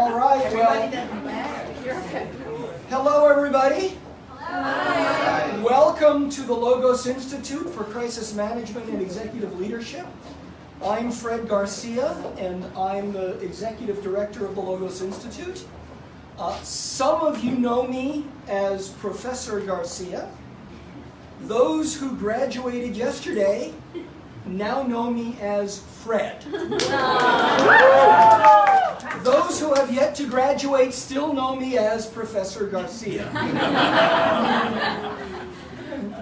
All right, well, hello everybody. Hi. Welcome to the Logos Institute for Crisis Management and Executive Leadership. I'm Fred Garcia, and I'm the Executive Director of the Logos Institute. Some of you know me as Professor Garcia. Those who graduated yesterday now know me as Fred. Those who have yet to graduate still know me as Professor Garcia.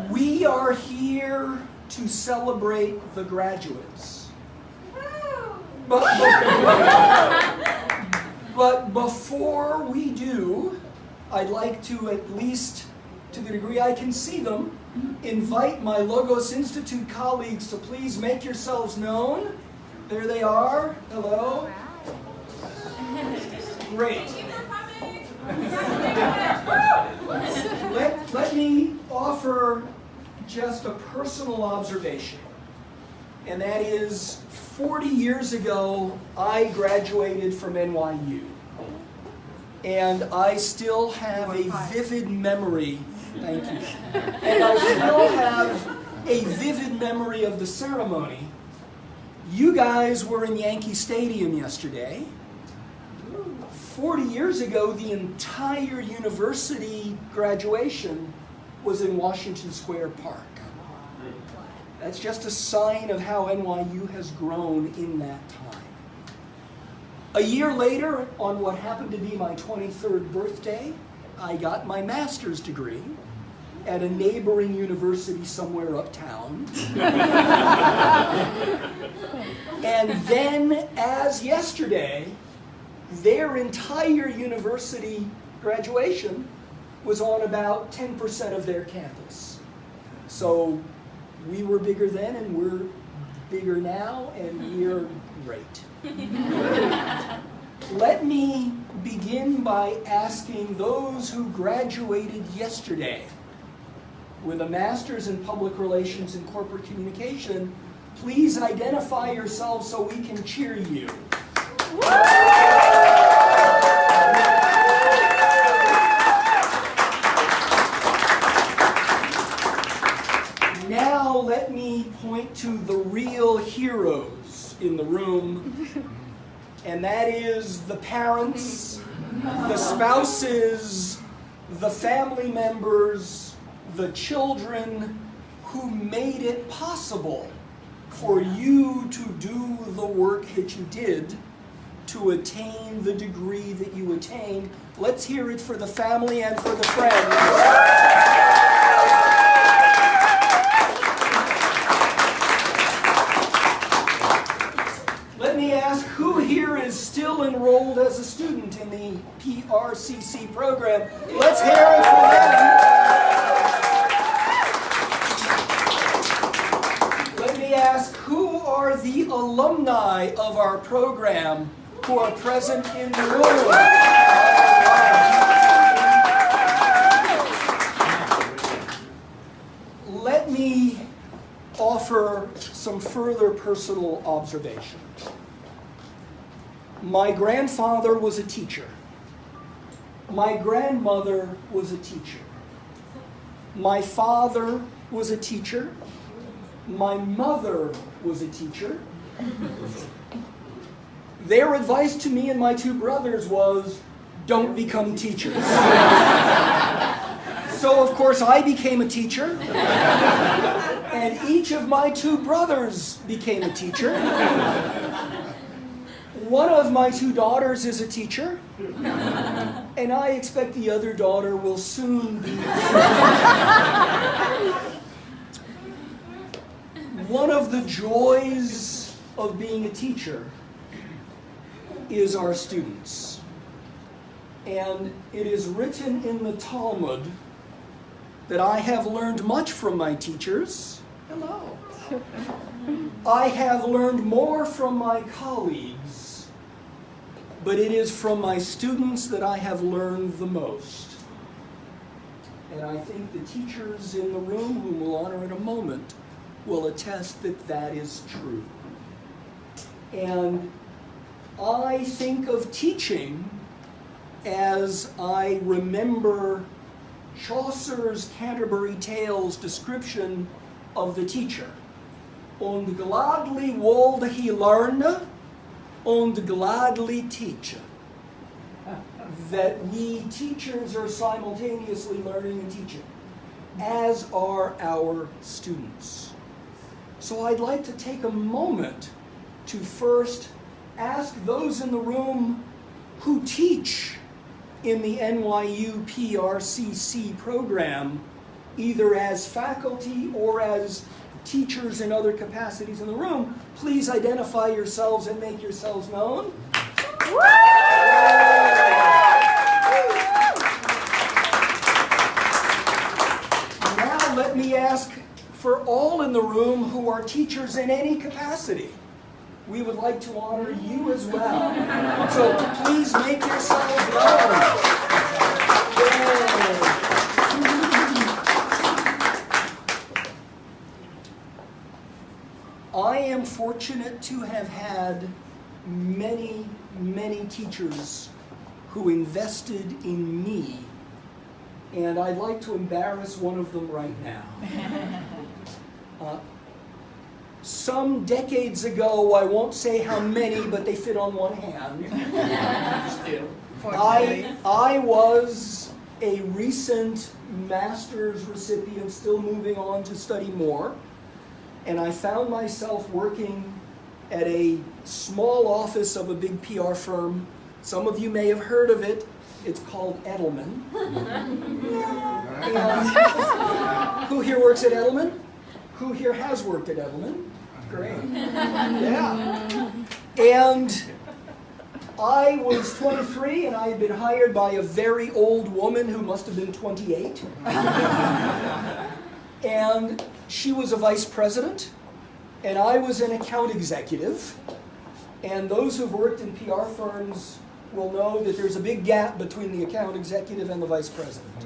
We are here to celebrate the graduates. But before we do, I'd like to, at least to the degree I can see them, invite my Logos Institute colleagues to please make yourselves known. There they are. Hello. Great. Let me offer just a personal observation, and that is 40 years ago I graduated from NYU, and I still have a vivid memory. Thank you. And I still have a vivid memory of the ceremony. You guys were in Yankee Stadium yesterday. 40 years ago, the entire university graduation was in Washington Square Park. That's just a sign of how NYU has grown in that time. A year later, on what happened to be my 23rd birthday, I got my master's degree at a neighboring university somewhere uptown. And then, as yesterday, their entire university graduation was on about 10% of their campus. So we were bigger then, and we're bigger now, and we're great. Let me begin by asking those who graduated yesterday with a master's in public relations and corporate communication, please identify yourselves so we can cheer you. Now let me point to the real heroes in the room, and that is the parents, the spouses, the family members, the children who made it possible for you to do the work that you did to attain the degree that you attained. Let's hear it for the family and for the friends. Let me ask, who here is still enrolled as a student in the PRCC program? Let's hear it for them. Let me ask, who are the alumni of our program who are present in the room? Let me offer some further personal observation. My grandfather was a teacher. My grandmother was a teacher. My father was a teacher. My mother was a teacher. Their advice to me and my two brothers was, don't become teachers. So, of course, I became a teacher, and each of my two brothers became a teacher. One of my two daughters is a teacher, and I expect the other daughter will soon be. One of the joys of being a teacher is our students. And it is written in the Talmud that I have learned much from my teachers. Hello. I have learned more from my colleagues, but it is from my students that I have learned the most. And I think the teachers in the room, whom we'll honor in a moment, will attest that that is true. And I think of teaching as I remember Chaucer's Canterbury Tales description of the teacher. Und gladly would he learn, und gladly teach. That we teachers are simultaneously learning and teaching, as are our students. So I'd like to take a moment to first ask those in the room who teach in the NYU PRCC program, either as faculty or as teachers in other capacities in the room, please identify yourselves and make yourselves known. Now let me ask for all in the room who are teachers in any capacity. We would like to honor you as well. So please make yourselves known. Yay. I am fortunate to have had many, many teachers who invested in me, and I'd like to embarrass one of them right now. Some decades ago, I won't say how many, but they fit on one hand. I was a recent master's recipient, still moving on to study more, and I found myself working at a small office of a big PR firm. Some of you may have heard of it. It's called Edelman. And who here works at Edelman? Who here has worked at Edelman? Great. Yeah. And I was 23 and I had been hired by a very old woman who must have been 28. And she was a vice president and I was an account executive. And those who've worked in PR firms will know that there's a big gap between the account executive and the vice president.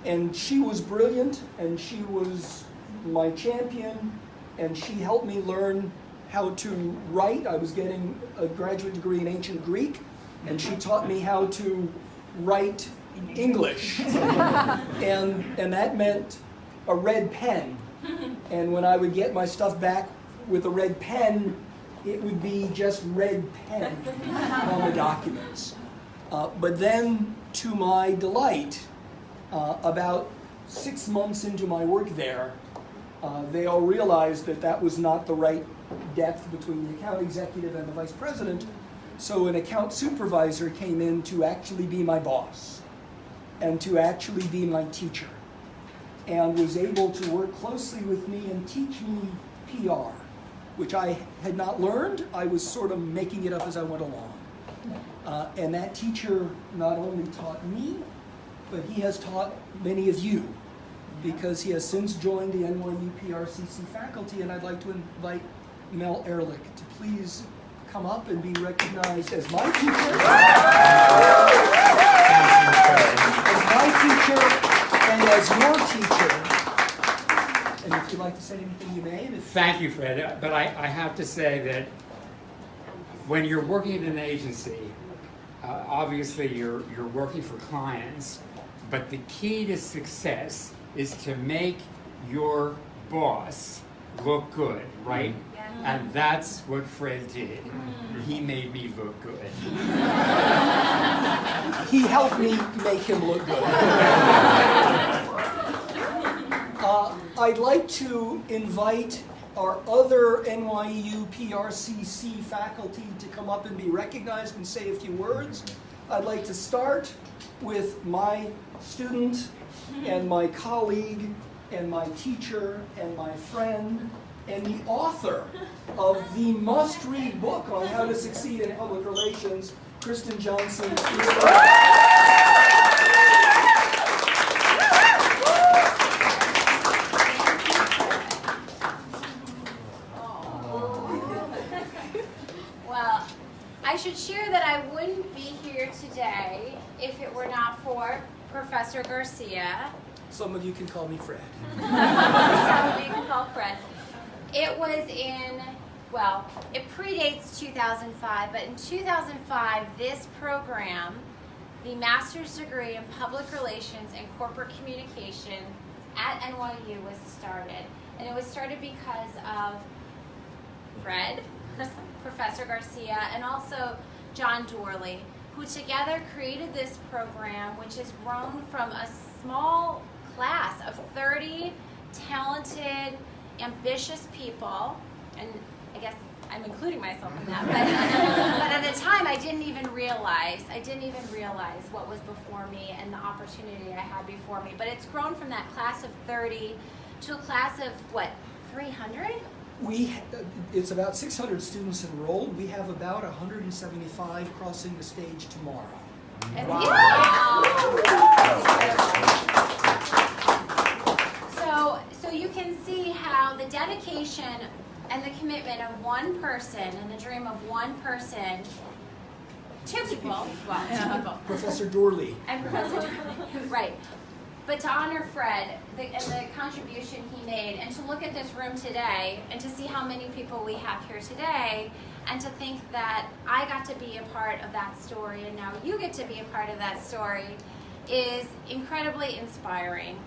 And she was brilliant and she was my champion. And she helped me learn how to write. I was getting a graduate degree in ancient Greek, and she taught me how to write English. And that meant a red pen. And when I would get my stuff back with a red pen, it would be just red pen on the documents. But then, to my delight, about 6 months into my work there, they all realized that that was not the right depth between the account executive and the vice president. So an account supervisor came in to actually be my boss and to actually be my teacher, and was able to work closely with me and teach me PR, which I had not learned. I was sort of making it up as I went along. And that teacher not only taught me, but he has taught many of you, because he has since joined the NYU PRCC faculty, and I'd like to invite Mel Ehrlich to please come up and be recognized as my teacher. As my teacher and as your teacher. And if you'd like to say anything, you may. Thank you, Fred. But I have to say that when you're working in an agency, obviously you're working for clients, but the key to success is to make your boss look good, right? Yeah. And that's what Fred did. He made me look good. He helped me make him look good. I'd like to invite our other NYU PRCC faculty to come up and be recognized and say a few words. I'd like to start with my student and my colleague and my teacher and my friend and the author of the must-read book on how to succeed in public relations, Kristen Johnson. Well, I should share that I wouldn't be here today if it were not for Professor Garcia. Some of you can call me Fred. Some of you can call Fred. It was in, well, it predates 2005, but in 2005, this program the master's degree in public relations and corporate communication at NYU was started. And it was started because of Fred, Professor Garcia, and also John Dorley, who together created this program, which has grown from a small class of 30 talented, ambitious people, and I guess I'm including myself in that, but at the time I didn't even realize what was before me and the opportunity I had before me. But it's grown from that class of 30 to a class of, what, 300? It's about 600 students enrolled. We have about 175 crossing the stage tomorrow. So you can see how the dedication and the commitment of one person and the dream of one person, two people, Professor Dorley. And Professor Dorley, right. But to honor Fred and the contribution he made, and to look at this room today, and to see how many people we have here today, and to think that I got to be a part of that story, and now you get to be a part of that story, is incredibly inspiring.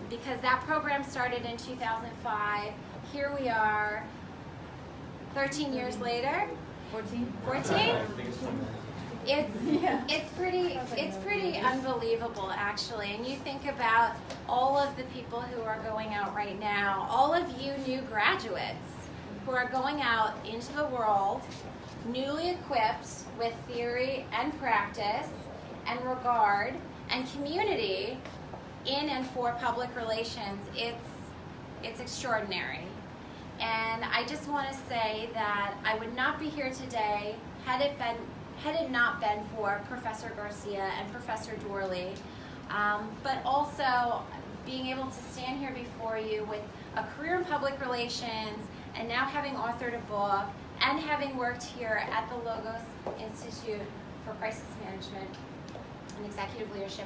Because that program started in 2005. Here we are, 13 years later. 14? It's pretty unbelievable, actually. And you think about all of the people who are going out right now, all of you new graduates who are going out into the world, newly equipped with theory and practice and regard and community in and for public relations. It's extraordinary. And I just want to say that I would not be here today had it not been for Professor Garcia and Professor Dorley, but also being able to stand here before you with a career in public relations and now having authored a book and having worked here at the Logos Institute for Crisis Management and Executive Leadership,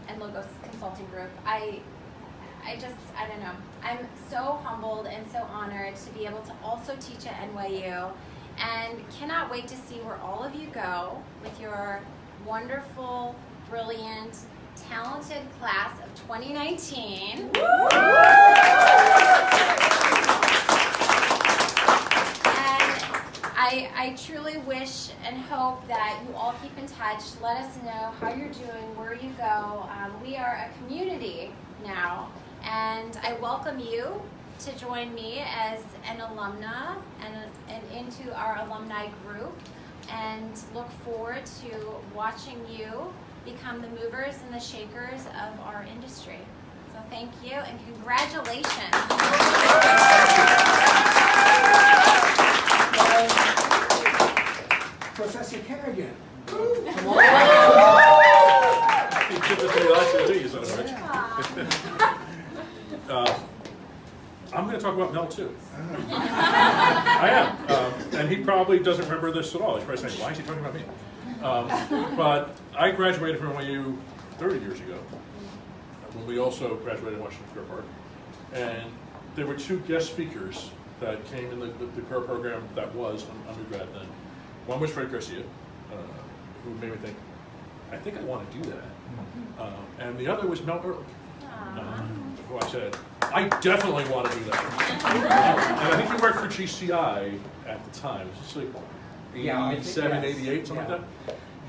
and Logos Consulting Group. I don't know. I'm so humbled and so honored to be able to also teach at NYU, and cannot wait to see where all of you go with your wonderful, brilliant, talented class of 2019. I truly wish and hope that you all keep in touch. Let us know how you're doing, where you go. We are a community now, and I welcome you to join me as an alumna and into our alumni group, and look forward to watching you become the movers and the shakers of our industry. So thank you and congratulations. Professor Kerrigan. Come on. You did this to me last year too, you son of a bitch. I'm going to talk about Mel too. I am. And he probably doesn't remember this at all. He's probably saying, why is he talking about me? But I graduated from NYU 30 years ago, when we also graduated in Washington Square Park. And there were two guest speakers that came in the career program that was undergrad then. One was Fred Garcia, who made me think, I think I want to do that. And the other was Mel Ehrlich, who I said, I definitely want to do that. And I think he worked for GCI at the time. It was like 87, 88, something like that.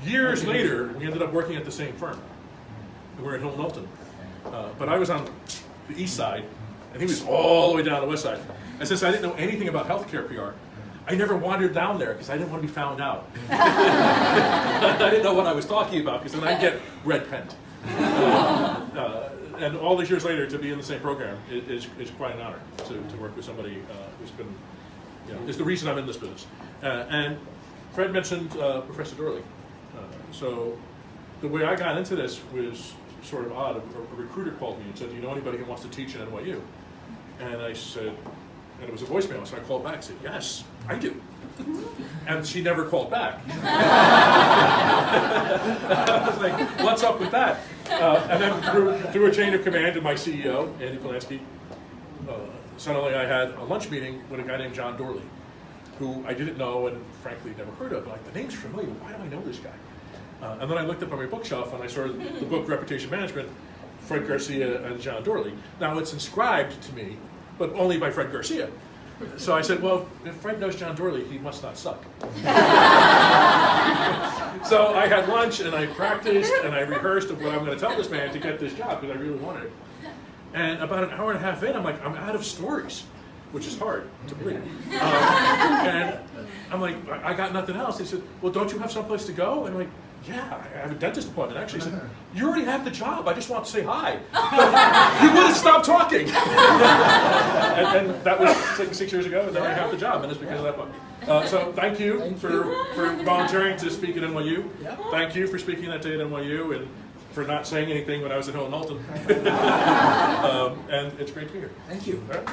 Years later, we ended up working at the same firm. We were in Hill Knowlton. But I was on the east side, and he was all the way down the west side. And since I didn't know anything about healthcare PR, I never wandered down there because I didn't want to be found out. I didn't know what I was talking about because then I'd get red penned. And all these years later, to be in the same program is quite an honor to work with somebody who's been, is the reason I'm in this business. And Fred mentioned Professor Dorley. So the way I got into this was sort of odd. A recruiter called me and said, do you know anybody who wants to teach at NYU? And I said, and it was a voicemail, so I called back and said, yes, I do. And she never called back. I was like, what's up with that? And then through a chain of command to my CEO, Andy Polanski, suddenly I had a lunch meeting with a guy named John Dorley, who I didn't know and frankly never heard of. Like, the name's familiar, why do I know this guy? And then I looked up on my bookshelf and I saw the book Reputation Management, Fred Garcia and John Doorly. Now it's inscribed to me, but only by Fred Garcia. So I said, well, if Fred knows John Doorly, he must not suck. So I had lunch and I practiced and I rehearsed of what I'm going to tell this man to get this job because I really wanted it. And about an hour and a half in, I'm like, I'm out of stories, which is hard to believe. And I'm like, I got nothing else. He said, well, don't you have someplace to go? And I'm like, yeah, I have a dentist appointment. Actually, he said, you already have the job. I just want to say hi. But he wouldn't stop talking. and that was 6 years ago, and then I have the job, and it's because of that book. So thank you for volunteering to speak at NYU. Yeah. Thank you for speaking that day at NYU, and for not saying anything when I was at Hill and Knowlton. And it's great to be here. Thank you. All right.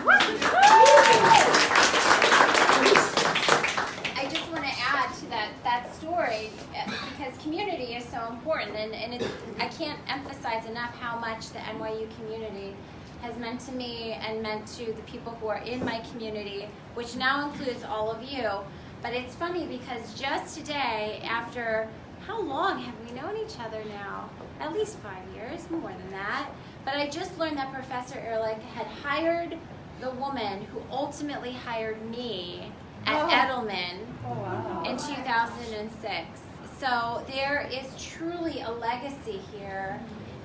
I just want to add to that story because community is so important, and I can't emphasize enough how much the NYU community has meant to me and meant to the people who are in my community, which now includes all of you. But it's funny because just today, after how long have we known each other now? At least 5 years, more than that. But I just learned that Professor Ehrlich had hired the woman who ultimately hired me at Edelman in 2006. So there is truly a legacy here,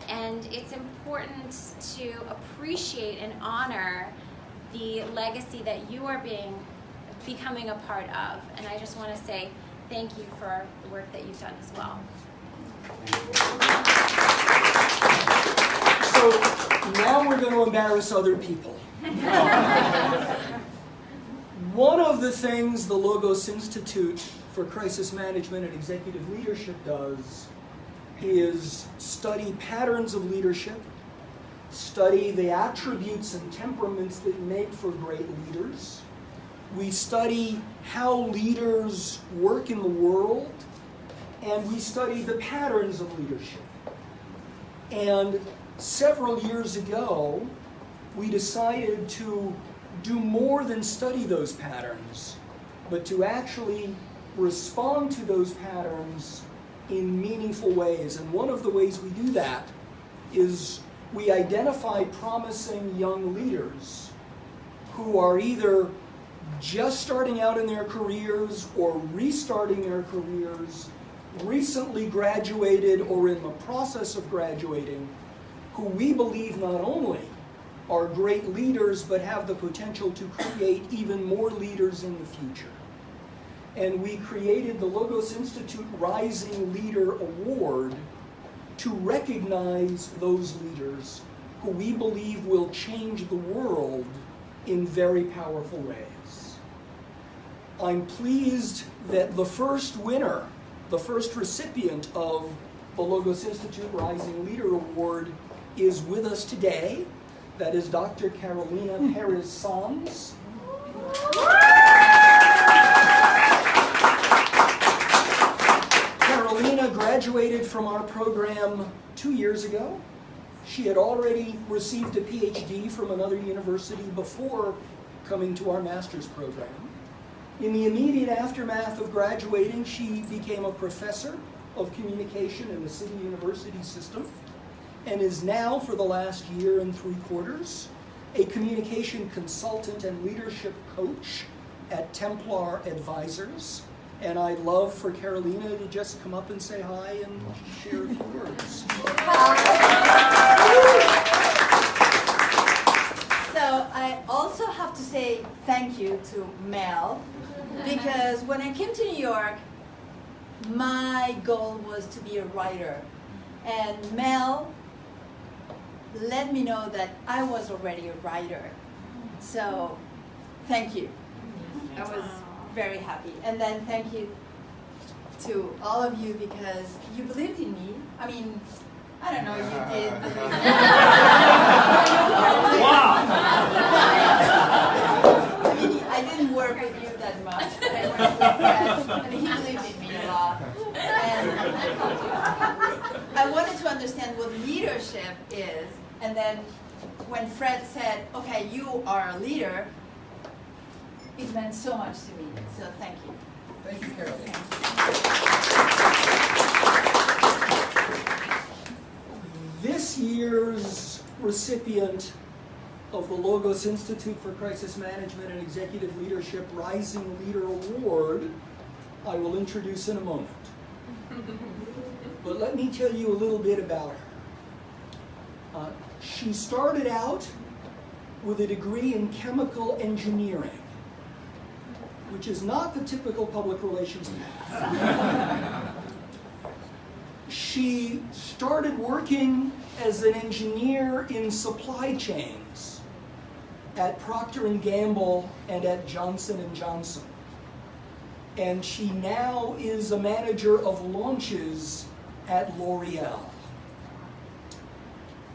and it's important to appreciate and honor the legacy that you are becoming a part of. And I just want to say thank you for the work that you've done as well. So now we're going to embarrass other people. One of the things the Logos Institute for Crisis Management and Executive Leadership does is study patterns of leadership, study the attributes and temperaments that make for great leaders. We study how leaders work in the world, and we study the patterns of leadership. And several years ago, we decided to do more than study those patterns, but to actually respond to those patterns in meaningful ways. And one of the ways we do that is we identify promising young leaders who are either just starting out in their careers or restarting their careers, recently graduated or in the process of graduating, who we believe not only are great leaders but have the potential to create even more leaders in the future. And we created the Logos Institute Rising Leader Award to recognize those leaders who we believe will change the world in very powerful ways. I'm pleased that the first winner, the first recipient of the Logos Institute Rising Leader Award is with us today. That is Dr. Carolyn Harris. Carolina graduated from our program 2 years ago. She had already received a PhD from another university before coming to our master's program. In the immediate aftermath of graduating, she became a professor of communication in the City University system and is now, for the last year and 3/4, a communication consultant and leadership coach at Templar Advisors. And I'd love for Carolina to just come up and say hi and share a few words. So I also have to say thank you to Mel, because when I came to New York, my goal was to be a writer. And Mel let me know that I was already a writer. So thank you. I was very happy. And then thank you to all of you because you believed in me. I mean, I don't know if you did believe in me. Wow! I mean, I didn't work with you that much, but I worked with Fred, and he believed in me a lot. And I wanted to understand what leadership is, and then when Fred said, okay, you are a leader, it meant so much to me. So thank you. Thank you, Carolyn. Thank you. recipient of the Logos Institute for Crisis Management and Executive Leadership Rising Leader Award, I will introduce in a moment. But let me tell you a little bit about her. She started out with a degree in chemical engineering, which is not the typical public relations path. She started working as an engineer in supply chains at Procter & Gamble and at Johnson & Johnson. And she now is a manager of launches at L'Oreal.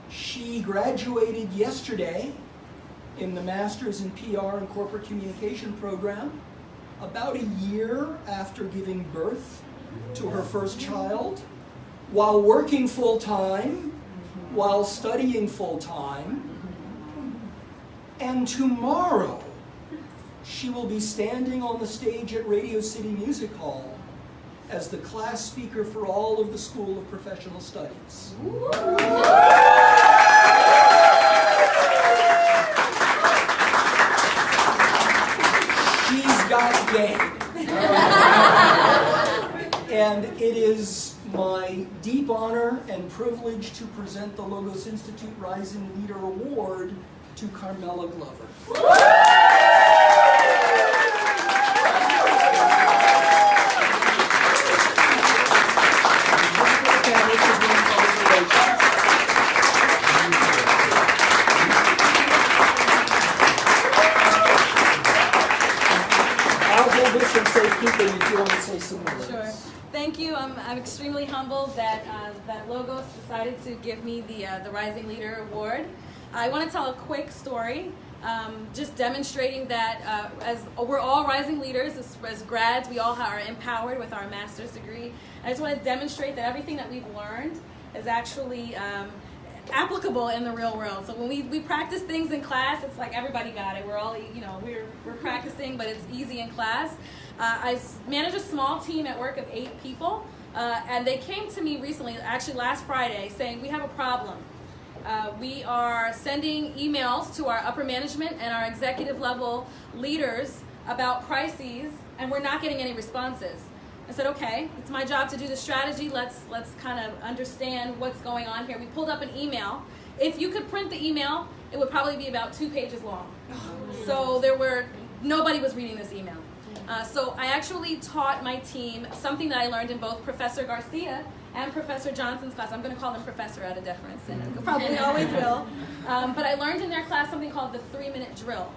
She graduated yesterday in the Masters in PR and Corporate Communication program, about a year after giving birth to her first child, while working full-time, while studying full-time. And tomorrow, she will be standing on the stage at Radio City Music Hall as the class speaker for all of the School of Professional Studies. She's got game. And it is my deep honor and privilege to present the Logos Institute Rising Leader Award to Carmela Glover. I'll hold this in safekeeping if you want to say some words. Sure. Thank you. I'm extremely humbled that that Logos decided to give me the Rising Leader Award. I want to tell a quick story, just demonstrating that as we're all rising leaders, as grads, we all are empowered with our master's degree. I just want to demonstrate that everything that we've learned is actually applicable in the real world. So when we practice things in class, it's like everybody got it. We're all, we're practicing, but it's easy in class. I manage a small team at work of 8 people, and they came to me recently, actually last Friday, saying we have a problem. We are sending emails to our upper management and our executive level leaders about crises, and we're not getting any responses. I said, okay, it's my job to do the strategy. Let's kind of understand what's going on here. We pulled up an email. If you could print the email, it would probably be about 2 pages long. So nobody was reading this email. So I actually taught my team something that I learned in both Professor Garcia and Professor Johnson's class. I'm going to call them Professor out of deference, and I probably always will. But I learned in their class something called the 3-minute drill.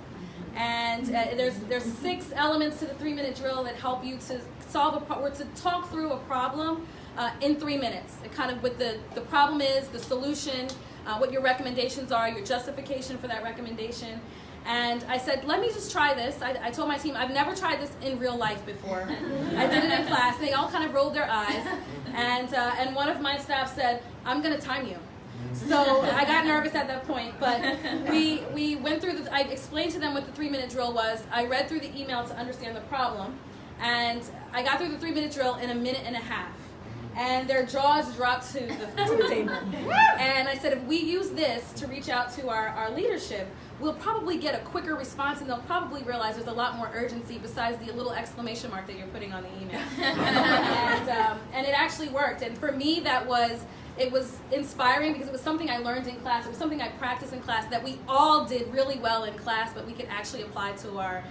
And there's 6 elements to the 3-minute drill that help you to to talk through a problem in 3 minutes. It kind of what the problem is, the solution, what your recommendations are, your justification for that recommendation. And I said, let me just try this. I told my team, I've never tried this in real life before. I did it in class. They all kind of rolled their eyes. And one of my staff said, I'm going to time you. So I got nervous at that point, but we went through I explained to them what the 3-minute drill was. I read through the email to understand the problem, and I got through the 3-minute drill in a minute and a half. And their jaws dropped to the table. And I said, if we use this to reach out to our leadership, we'll probably get a quicker response, and they'll probably realize there's a lot more urgency besides the little exclamation mark that you're putting on the email. And it actually worked. And for me, it was inspiring because it was something I learned in class. It was something I practiced in class that we all did really well in class, but we could actually apply to our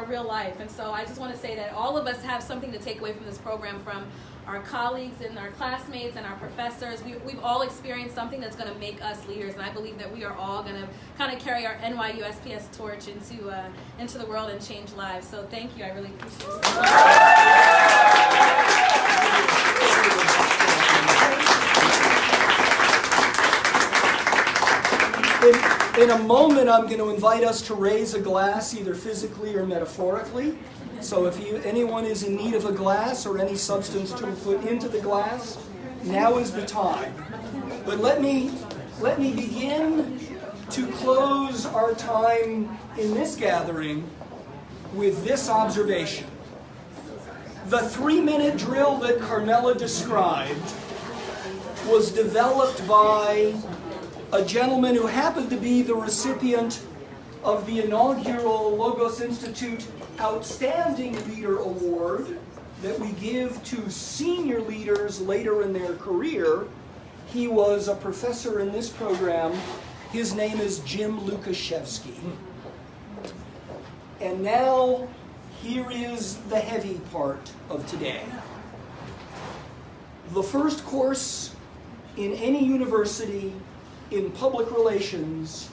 real life. And so I just want to say that all of us have something to take away from this program, from our colleagues and our classmates and our professors. We've all experienced something that's going to make us leaders, and I believe that we are all going to kind of carry our NYU SPS torch into the world and change lives. So thank you. I really appreciate it. In a moment, I'm going to invite us to raise a glass, either physically or metaphorically. So if anyone is in need of a glass or any substance to put into the glass, now is the time. But let me begin to close our time in this gathering with this observation. The 3-minute drill that Carmela described was developed by a gentleman who happened to be the recipient of the inaugural Logos Institute Outstanding Leader Award that we give to senior leaders later in their career. He was a professor in this program. His name is Jim Lukashevsky. And now, here is the heavy part of today. The first course in any university in public relations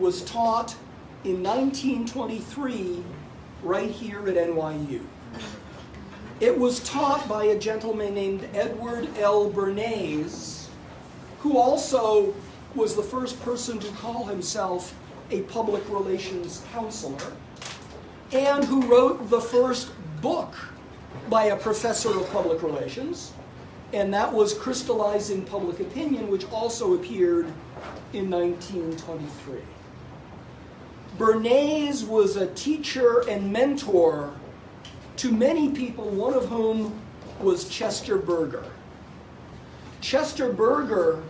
was taught in 1923 right here at NYU. It was taught by a gentleman named Edward L. Bernays, who also was the first person to call himself a public relations counselor, and who wrote the first book by a professor of public relations, and that was Crystallizing Public Opinion, which also appeared in 1923. Bernays was a teacher and mentor to many people, one of whom was Chester Berger. Chester Berger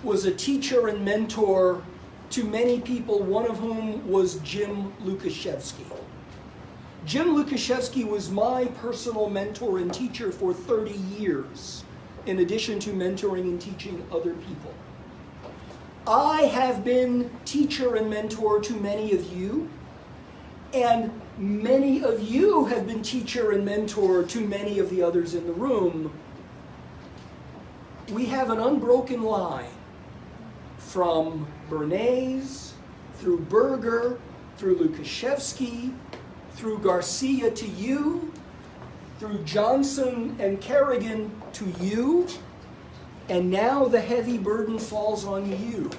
was a teacher and mentor to many people, one of whom was Jim Lukashevsky. Jim Lukashevsky was my personal mentor and teacher for 30 years, in addition to mentoring and teaching other people. I have been teacher and mentor to many of you, and many of you have been teacher and mentor to many of the others in the room. We have an unbroken line from Bernays, through Berger, through Lukashevsky, through Garcia to you, through Johnson and Kerrigan to you, and now the heavy burden falls on you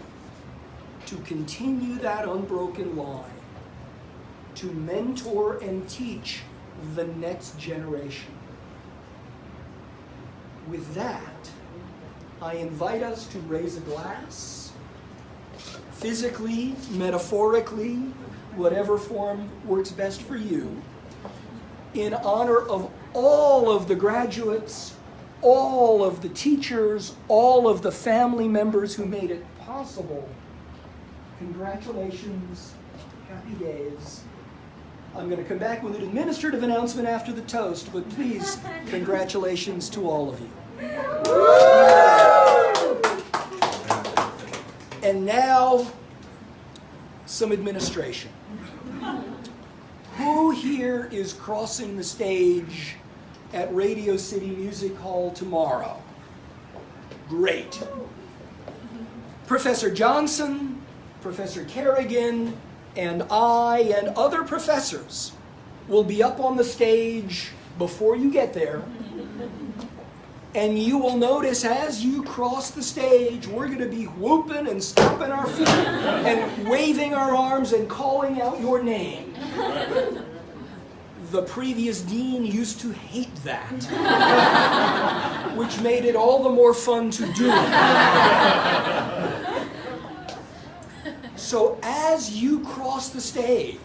to continue that unbroken line, to mentor and teach the next generation. With that, I invite us to raise a glass, physically, metaphorically, whatever form works best for you, in honor of all of the graduates, all of the teachers, all of the family members who made it possible. Congratulations, happy days. I'm going to come back with an administrative announcement after the toast, but please, congratulations to all of you. And now, some administration. Who here is crossing the stage at Radio City Music Hall tomorrow? Great. Professor Johnson, Professor Kerrigan, and I and other professors will be up on the stage before you get there. And you will notice as you cross the stage, we're going to be whooping and stomping our feet and waving our arms and calling out your name. The previous dean used to hate that, which made it all the more fun to do it. So as you cross the stage,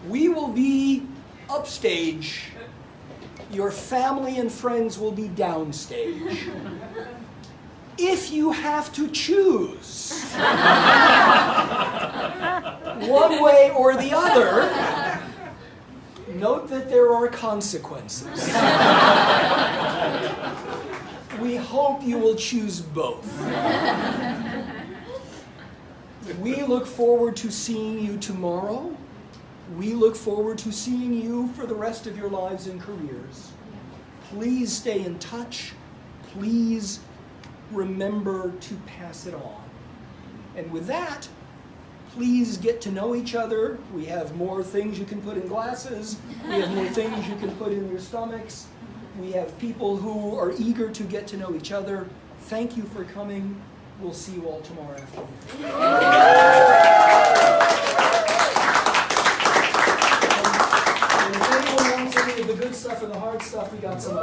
we will be upstage. Your family and friends will be downstage. If you have to choose one way or the other, note that there are consequences. We hope you will choose both. We look forward to seeing you tomorrow. We look forward to seeing you for the rest of your lives and careers. Please stay in touch. Please remember to pass it on. And with that, please get to know each other. We have more things you can put in glasses. We have more things you can put in your stomachs. We have people who are eager to get to know each other. Thank you for coming. We'll see you all tomorrow afternoon. And if anyone wants any of the good stuff and the hard stuff, we got some.